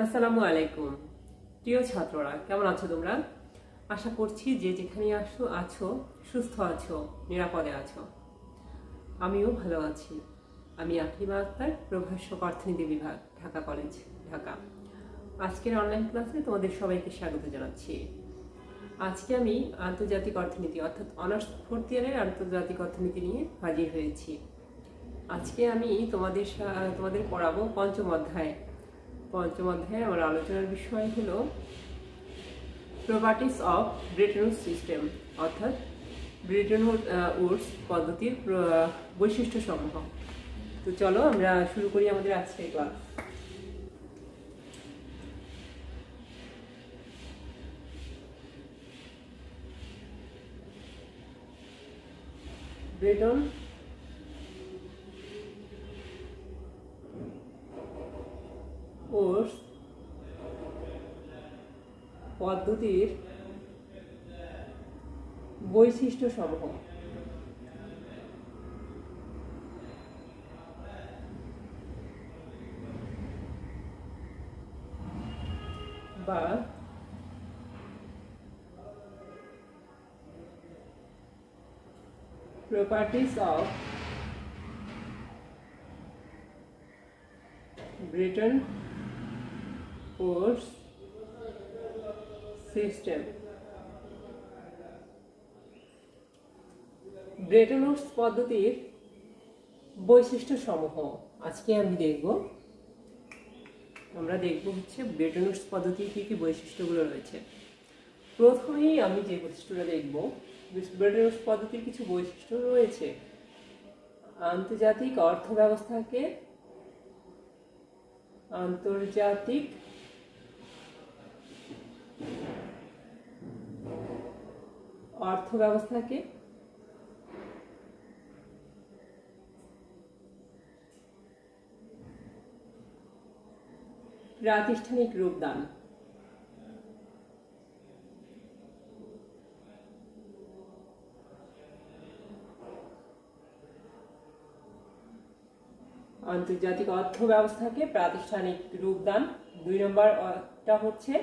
আসসালামু আলাইকুম প্রিয় ছাত্ররা, কেমন আছো তোমরা? আশা করছি যে যেখানে আছো সুস্থ আছো, নিরাপদে আছো। আমিও ভালো আছি। আমি আকিবা আক্তার, প্রভাষক অর্থনীতি বিভাগ, ঢাকা কলেজ, ঢাকা। আজকের অনলাইন ক্লাসে তোমাদের সবাইকে স্বাগত জানাচ্ছি। আজকে আমি আন্তর্জাতিক অর্থনীতি অর্থাৎ অনার্স ফোর্থ ইয়ারের আন্তর্জাতিক অর্থনীতি নিয়ে হাজির হয়েছি। আজকে আমি তোমাদের পড়াবো পঞ্চম অধ্যায় আমার আলোচনার বিষয় হলো properties of Bretton Woods system অর্থাৎ ব্রেটন উডস পদ্ধতির বৈশিষ্ট্য সমূহ। তো চলো আমরা শুরু করি আমাদের আজকের ক্লাস। ব্রেটন উডস পদ্ধতির বৈশিষ্ট্য সমূহ। বা properties of Bretton Woods system। Bretton Woods পদ্ধতির বৈশিষ্ট্য সমূহ আজকে আমরা দেখব হচ্ছে ব্রেটন উডস পদ্ধতির কি কি বৈশিষ্ট্যগুলো রয়েছে। প্রথমেই আমি যে বৈশিষ্ট্যটা দেখব, ব্রেটন উডস পদ্ধতির কিছু বৈশিষ্ট্য রয়েছে। আন্তর্জাতিক অর্থব্যবস্থাকে প্রাতিষ্ঠানিক রূপদান। আন্তর্জাতিক অর্থ ব্যবস্থাকে প্রাতিষ্ঠানিক রূপদান। 2 নম্বরটা হচ্ছে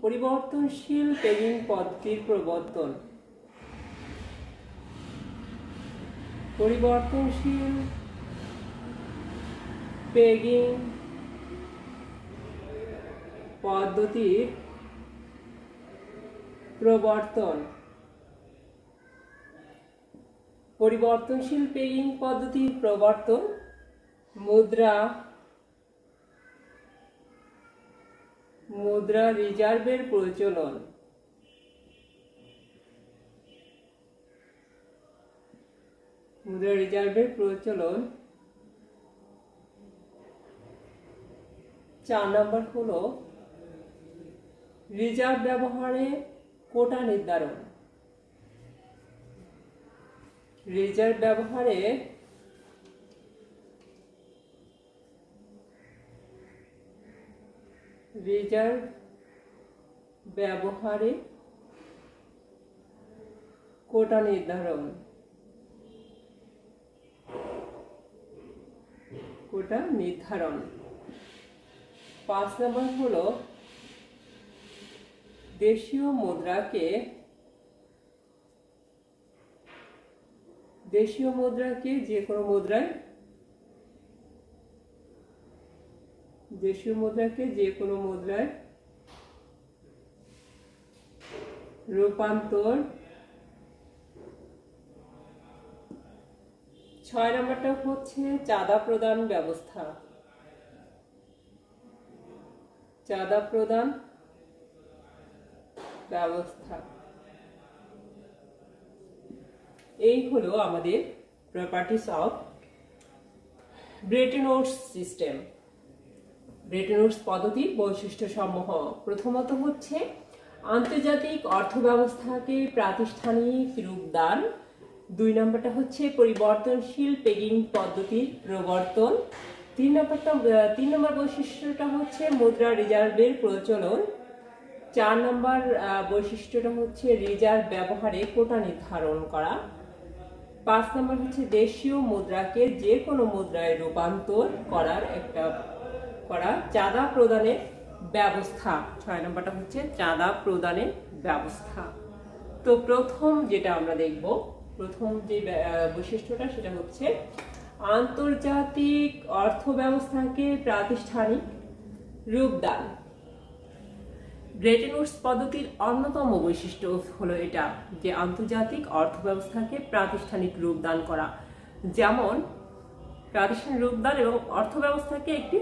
পরিবর্তনশীল পেগিং পদ্ধতির প্রবর্তন। পরিবর্তনশীল পেগিং পদ্ধতির প্রবর্তন। পরিবর্তনশীল পেগিং পদ্ধতির প্রবর্তন। মুদ্রা রিজার্ভের প্রচলন। মুদ্রা রিজার্ভের প্রচলন। 4 নম্বর হলো রিজার্ভ ব্যবহারে কোটা নির্ধারণ। রিজার্ভ ব্যবহারে কোটা নির্ধারণ। 5 নম্বর হলো দেশীয় মুদ্রাকে যে কোনো মুদ্রায় রূপান্তর। 6 নম্বরটা হচ্ছে চাঁদা প্রদান ব্যবস্থা। এই হলো আমাদের properties of Bretton Woods system. Bretton Woods পদ্ধতির বৈশিষ্ট্য সমূহ। প্রথমত হচ্ছে আন্তর্জাতিক অর্থব্যবস্থাকে প্রাতিষ্ঠানিক রূপদান। 2 নম্বরটা হচ্ছে পরিবর্তনশীল পেগিং পদ্ধতির প্রবর্তন। 3 নম্বর বৈশিষ্ট্যটা হচ্ছে মুদ্রা রিজার্ভের প্রচলন। 4 নম্বর বৈশিষ্ট্যটা হচ্ছে রিজার্ভ ব্যবহারে কোটা নির্ধারণ করা। 5 নম্বর হচ্ছে দেশীয় মুদ্রাকে যে কোনো মুদ্রায় রূপান্তর করা চাঁদা প্রদানের ব্যবস্থা। 6 নম্বরটা হচ্ছে চাঁদা প্রদানের ব্যবস্থা। তো প্রথম যেটা আমরা দেখব, প্রথম যে বৈশিষ্ট্যটা সেটা হচ্ছে আন্তর্জাতিক অর্থ ব্যবস্থাকে প্রাতিষ্ঠানিক রূপদান। ব্রেটন উডস পদ্ধতির অন্যতম বৈশিষ্ট্য হলো এটা যে আন্তর্জাতিক অর্থ ব্যবস্থাকে প্রাতিষ্ঠানিক রূপদান করা, যেমন প্রাতিষ্ঠানিক রূপদান এবং অর্থ ব্যবস্থাকে একটি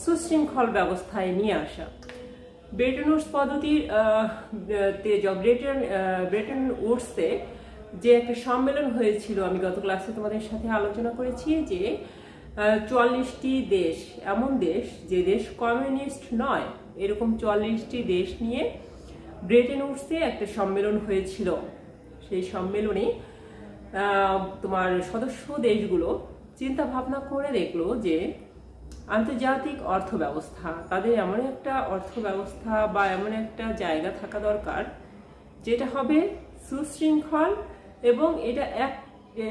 সুশৃঙ্খল ব্যবস্থায় নিয়ে আসা। ব্রেটন উডস পদ্ধতির ব্রেটন উডসে যে একটা সম্মেলন হয়েছিল, আমি গত ক্লাসে তোমাদের সাথে আলোচনা করেছি যে 44টি দেশ, এমন দেশ যে দেশ কমিউনিস্ট নয়, এরকম 44টি দেশ নিয়ে ব্রেটন উডসে একটা সম্মেলন হয়েছিল। সেই সম্মেলনে তোমার সদস্য দেশগুলো চিন্তা ভাবনা করে দেখলো যে আন্তর্জাতিক অর্থ ব্যবস্থা, তাদের এমন একটা অর্থ ব্যবস্থা বা এমন একটা জায়গা থাকা দরকার যেটা হবে সুশৃঙ্খল এবং এটা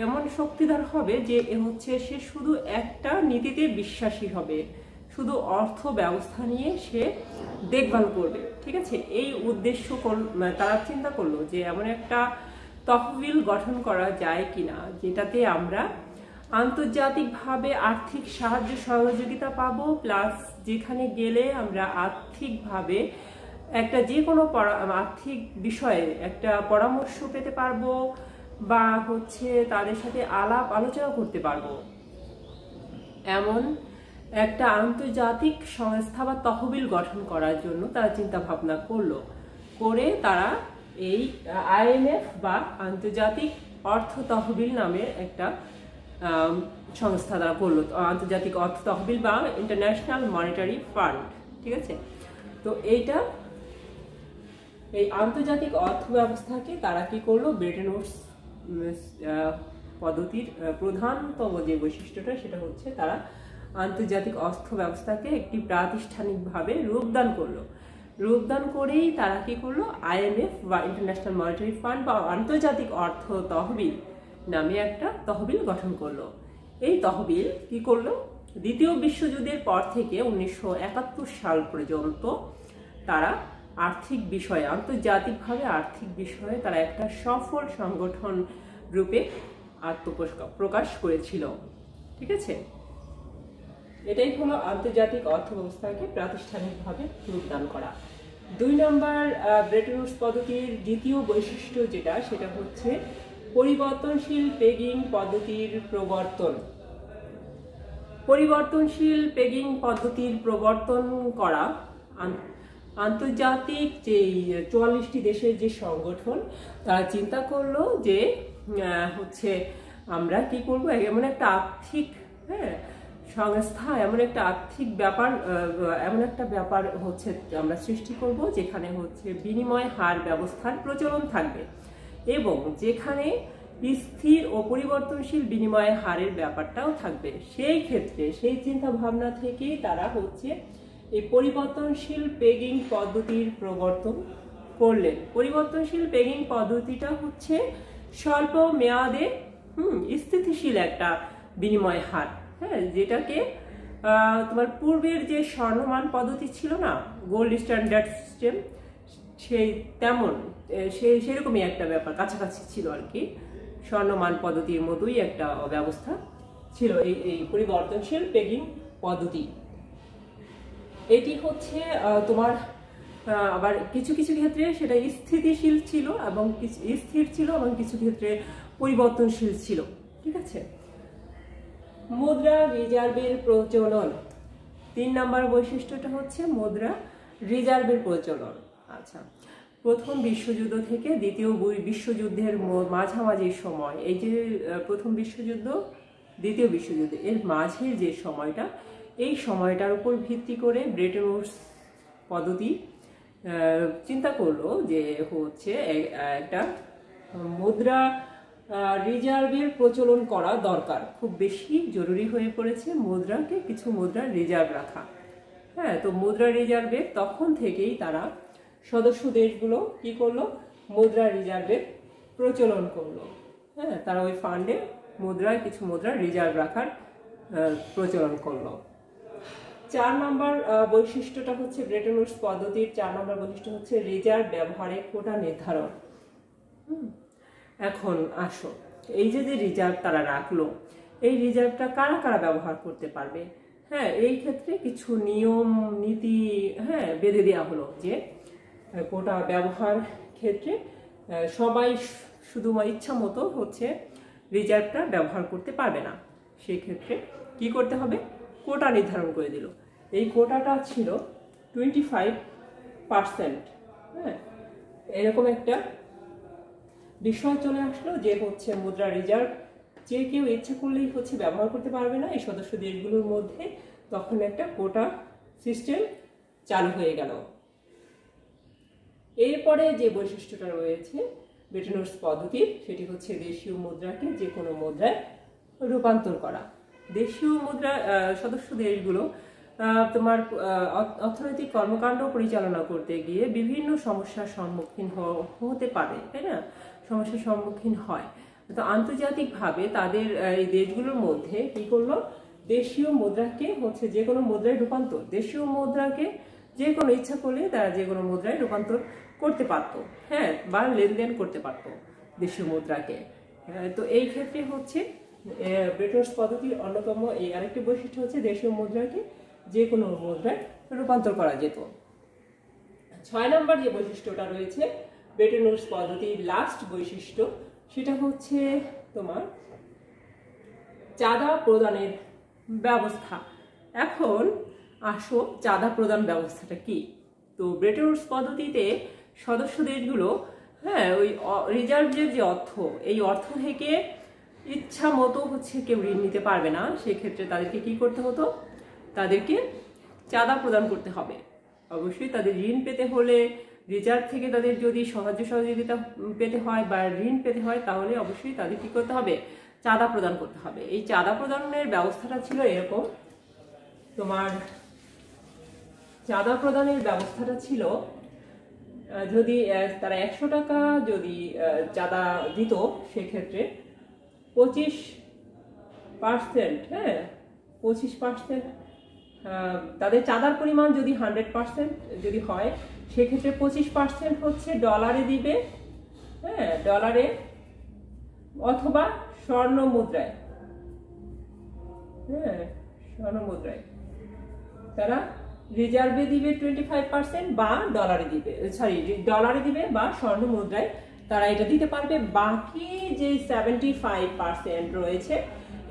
এমন শক্তিধর হবে যে হচ্ছে সে শুধু একটা নীতিতে বিশ্বাসী হবে, শুধু অর্থ ব্যবস্থা নিয়ে সে দেখভাল করবে। ঠিক আছে, এই উদ্দেশ্য তারা চিন্তা করলো যে এমন একটা তহবিল গঠন করা যায় কিনা যেটাতে আমরা আন্তর্জাতিকভাবে আর্থিক সাহায্য সহযোগিতা পাবো, প্লাস যেখানে গেলে আমরা আর্থিকভাবে একটা যে কোনো আর্থিক বিষয়ে একটা পরামর্শ পেতে পারবো বা হচ্ছে তাদের সাথে আলাপ আলোচনা করতে পারবো। এমন একটা আন্তর্জাতিক সংস্থা বা তহবিল গঠন করার জন্য তারা চিন্তা ভাবনা করে তারা এই IMF বা আন্তর্জাতিক অর্থ তহবিল নামের একটা সংস্থা তারা করলো, আন্তর্জাতিক অর্থ তহবিল বা ইন্টারন্যাশনাল মনিটারি ফান্ড। ঠিক আছে, তো এই আন্তর্জাতিক অর্থ ব্যবস্থাকে তারা কি করলো, ব্রেটন উডস পদ্ধতির প্রধানতম যে বৈশিষ্ট্যটা সেটা হচ্ছে তারা আন্তর্জাতিক অর্থ ব্যবস্থাকে একটি প্রাতিষ্ঠানিকভাবে রূপদান করেই তারা কি করলো, IMF বা ইন্টারন্যাশনাল মনিটারি ফান্ড বা আন্তর্জাতিক অর্থ তহবিল নামে একটা তহবিল গঠন করলো। এই তহবিল কি করলো, দ্বিতীয় বিশ্বযুদ্ধের পর থেকে 1971 সাল পর্যন্ত তারা আর্থিক বিষয়ে, আন্তর্জাতিকভাবে আর্থিক বিষয়ে তারা একটা সফল সংগঠন রূপে আত্মপ্রকাশ করেছিল। ঠিক আছে, এটাই হলো আন্তর্জাতিক অর্থ ব্যবস্থাকে প্রাতিষ্ঠানিকভাবে রূপদান করা। 2 নম্বর ব্রেটন উডস পদ্ধতির দ্বিতীয় বৈশিষ্ট্য যেটা সেটা হচ্ছে পরিবর্তনশীল পেগিং পদ্ধতির প্রবর্তন। পরিবর্তনশীল পেগিং পদ্ধতির প্রবর্তন করা আন্তর্জাতিক যে 44টি দেশের যে সংগঠন তারা চিন্তা করলো যে হচ্ছে আমরা কি করব, এমন একটা আর্থিক সংস্থা, এমন একটা ব্যাপার হচ্ছে আমরা সৃষ্টি করব যেখানে হচ্ছে বিনিময় হার ব্যবস্থার প্রচলন থাকবে এবং যেখানে স্থির ও পরিবর্তনশীল বিনিময় হারের ব্যাপারটাও থাকবে। সেই ক্ষেত্রে সেই চিন্তা ভাবনা থেকেই তারা হচ্ছে এই পরিবর্তনশীল পেগিং পদ্ধতির প্রবর্তন করলেন। পরিবর্তনশীল পেগিং পদ্ধতিটা হচ্ছে স্বল্প মেয়াদে স্থিতিশীল একটা বিনিময় হার, যেটাকে তোমার পূর্বের যে স্বর্ণমান পদ্ধতি ছিল না, গোল্ড স্ট্যান্ডার্ড সিস্টেম, সেরকমই একটা ব্যাপার কাছাকাছি ছিল আর কি। স্বর্ণমান পদ্ধতির মতোই একটা ব্যবস্থা ছিল এই পরিবর্তনশীল পেগিং পদ্ধতি। এটি হচ্ছে তোমার আবার কিছু কিছু ক্ষেত্রে সেটা স্থিতিশীল ছিল এবং স্থির ছিল এবং কিছু ক্ষেত্রে পরিবর্তনশীল ছিল। ঠিক আছে, মুদ্রা রিজার্ভের প্রচলন। 3 নম্বর বৈশিষ্ট্যটা হচ্ছে মুদ্রা রিজার্ভের প্রচলন। আচ্ছা, প্রথম বিশ্বযুদ্ধ থেকে দ্বিতীয় বিশ্বযুদ্ধের মাঝামাঝি সময়, এই যে প্রথম বিশ্বযুদ্ধ দ্বিতীয় বিশ্বযুদ্ধ এর মাঝের যে সময়টা, এই সময়টার উপর ভিত্তি করে ব্রেটন উডস পদ্ধতি চিন্তা করলো যে হচ্ছে একটা মুদ্রা রিজার্ভের প্রচলন করা দরকার, খুব বেশি জরুরি হয়ে পড়েছে মুদ্রাকে কিছু মুদ্রা রিজার্ভ রাখা। তো মুদ্রা রিজার্ভের তখন থেকেই তারা সদস্য দেশগুলো কি করলো, মুদ্রা রিজার্ভের প্রচলন করলো। হ্যাঁ, তারা ওই ফান্ডে মুদ্রায় কিছু মুদ্রা রিজার্ভ রাখার প্রচলন করলো। 4 নম্বর বৈশিষ্ট্যটা হচ্ছে ব্রেটন উডস পদ্ধতির 4 নম্বর বৈশিষ্ট্য হচ্ছে রিজার্ভ ব্যবহারে কোটা নির্ধারণ। এখন আসো, এই যে রিজার্ভ তারা রাখলো, এই রিজার্ভটা কারা কারা ব্যবহার করতে পারবে। হ্যাঁ, এই ক্ষেত্রে কিছু নিয়ম নীতি বেঁধে দেওয়া হলো যে কোটা ব্যবহার ক্ষেত্রে সবাই শুধু ইচ্ছা মতো হচ্ছে রিজার্ভটা ব্যবহার করতে পারবে না। সেই ক্ষেত্রে কি করতে হবে, কোটা নির্ধারণ করে দিল। এই কোটাটা ছিল 25%। হ্যাঁ, এরকম একটা বিষয় চলে আসলো যে হচ্ছে মুদ্রা রিজার্ভ যে কেউ ইচ্ছা করলেই হচ্ছে ব্যবহার করতে পারবে না এই সদস্য দেশগুলোর মধ্যে। তখন একটা কোটা সিস্টেম চালু হয়ে গেল। এরপরে যে বৈশিষ্ট্যটা রয়েছে ব্রেটন উডস পদ্ধতির, সেটি হচ্ছে দেশীয় মুদ্রাকে যে কোনো মুদ্রায় রূপান্তর করা। দেশীয় মুদ্রা সদস্য দেশগুলো তোমার অর্থনৈতিক কর্মকাণ্ড পরিচালনা করতে গিয়ে বিভিন্ন সমস্যার সম্মুখীন হতে পারে, তাই না, সমস্যার সম্মুখীন হয়। তো আন্তর্জাতিকভাবে তাদের এই দেশগুলোর মধ্যে কি করলো, দেশীয় মুদ্রাকে হচ্ছে যে কোনো মুদ্রায় রূপান্তর, দেশীয় মুদ্রাকে যে কোনো ইচ্ছা করলে তারা যে কোনো মুদ্রায় রূপান্তর করতে পারত, হ্যাঁ, বা লেনদেন করতে পারত দেশীয় মুদ্রাকে। তো এই ক্ষেত্রে হচ্ছে ব্রেটন উডস পদ্ধতির অন্যতম এই আরেকটি বৈশিষ্ট্য হচ্ছে দেশীয় মুদ্রাকে যে কোনো মুদ্রায় রূপান্তর করা যেত। 6 নম্বর যে বৈশিষ্ট্যটা রয়েছে ব্রেটন উডস পদ্ধতির লাস্ট বৈশিষ্ট্য, সেটা হচ্ছে তোমার চাঁদা প্রদানের ব্যবস্থা। এখন আসো, চাঁদা প্রদান ব্যবস্থাটা কি। তো ব্রেটন উডস পদ্ধতিতে সদস্য দেশগুলো ওই রিজার্ভের যে অর্থ, এই অর্থ থেকে ইচ্ছা মতো হচ্ছে কেউ ঋণ নিতে পারবে না। সেক্ষেত্রে তাদেরকে কি করতে হতো, তাদেরকে চাঁদা প্রদান করতে হবে। অবশ্যই তাদের ঋণ পেতে হলে রিজার্ভ থেকে তাদের যদি সাহায্য সহযোগিতা পেতে হয় বা ঋণ পেতে হয়, তাহলে অবশ্যই তাদের কি করতে হবে, চাঁদা প্রদান করতে হবে। এই চাঁদা প্রদানের ব্যবস্থাটা ছিল এরকম, তোমার চাঁদা প্রদানের ব্যবস্থাটা ছিল, যদি তারা 100 টাকা যদি চাঁদা দিত, সেক্ষেত্রে 25%, 25% তাদের চাঁদার পরিমাণ যদি 100% যদি হয়, সেক্ষেত্রে 25% হচ্ছে ডলারে দিবে, ডলারে অথবা স্বর্ণ মুদ্রায়, স্বর্ণ মুদ্রায় তারা রিজার্ভে দিবে 25% বা ডলারে দিবে, ডলারে দিবে বা স্বর্ণ মুদ্রায় তারা এটা দিতে পারবে। বাকি যে 75% রয়েছে,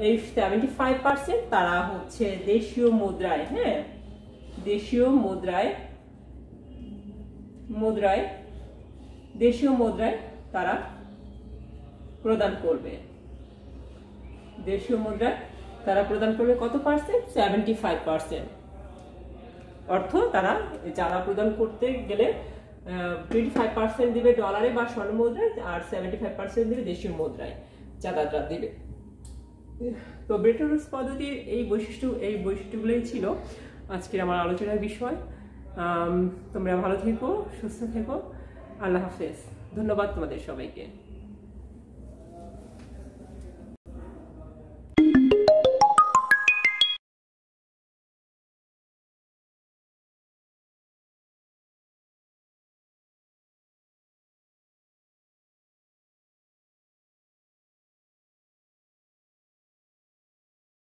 এই 75% তারা হচ্ছে দেশীয় মুদ্রায়, দেশীয় মুদ্রায় তারা প্রদান করবে। দেশীয় মুদ্রায় তারা প্রদান করবে কত পার্সেন্ট, 75%। অর্থ তারা চাঁদা প্রদান করতে গেলে 25% দিবে ডলারে বা স্বর্ণ মুদ্রায়, আর 75% দিবে দেশীয় মুদ্রায় চাঁদাটা দিবে। তো ব্রেটন উডস পদ্ধতির এই বৈশিষ্ট্যগুলোই ছিল আজকের আমার আলোচনার বিষয়। তোমরা ভালো থেকো, সুস্থ থেকো, আল্লাহ হাফেজ। ধন্যবাদ তোমাদের সবাইকে।